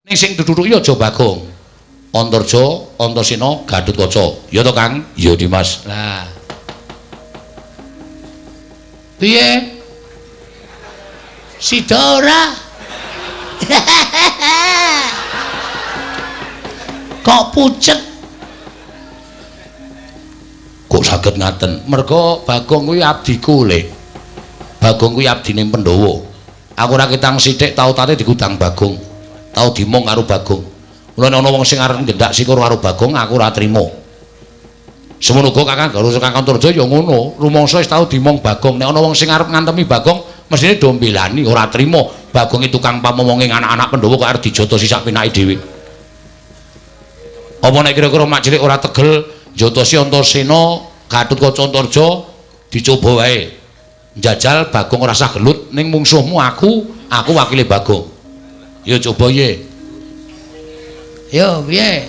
Ning sing duduk ya aja Bagong. Antarja, Antasena, Gatotkaca. Ya to, Kang? Ya, Dimas. Lah. Piye? Sida ora? Kok pucet? Kok saged ngaten? Merga Bagong kuwi abdiku, Lek. Bagong kuwi abdine Pandhawa. Aku ora ketang sithik tau tate digudang Bagong. Tau dimong karo Bagong. Mula ana wong sing arep ngendak sikur karo Bagong aku ora trima. Semono uga Kakang karo Kakang Antarja ya ngono. Rumangsa wis tau dimong Bagong. Nek ana wong sing arep ngantemi Bagong mestine do mbelani ora trima. Bagong itu tukang pamomonging anak-anak Pandhawa kok arep dijotosi sak penake dhewe. Apa nek kira-kira mak cilik ora tegel jotosi Antasena, Gatotkaca Antarja dicoba wae. Njajal Bagong ora usah gelut ning mungsuhmu aku wakile Bagong. Ya coba ye. Yo piye?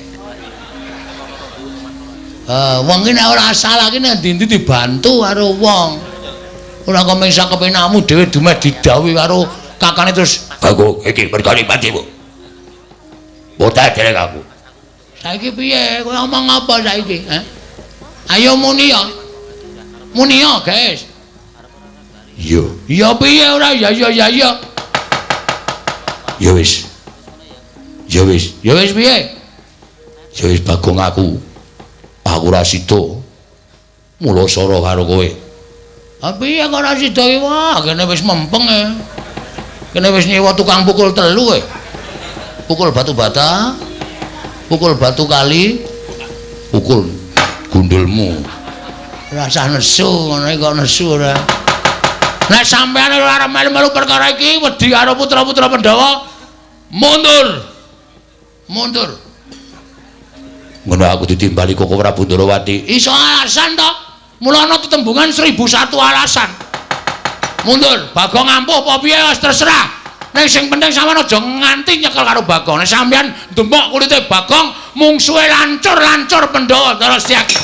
Wong iki nek ora salah iki nek ndi-ndi dibantu karo wong. Ora kok mengsa kepenakmu dhewe dumeh didhawuhi karo kakane terus Bagong iki perkara patimu. Boten derek aku. Saiki piye? Kowe ngomong apa saiki? Ayo muni ya. Muni ya, guys. Yo. Ya piye ora ya ya ya ya. Ya wis. Ya wis. Ya wis piye? Ya wis Bagong aku. Aku ora sida. Mula sara karo kowe. Ah piye kok ora sida iki wah, kene wis mempeng e. Kene wis nyewa tukang pukul 3 kowe. Pukul batu bata. Pukul batu kali. Pukul gundulmu. Rasah nesu ngono kok nesu ora. Nek sampeyan ora arep melu perkara iki wedi karo putra-putra Pandhawa, mundur. Mundur. Ngono aku ditimbali kok ora Bundarawati. Iso alasan to? Mula ana tetembungan 1001 alasan. Mundur, Bagong ampuh apa piye wis terserah. Ning sing penting sampeyan aja nganti nyekel karo Bagong. Nek sampeyan ndemok kulite Bagong mungsuhe lancur-lancur Pandhawa terus Setyaki.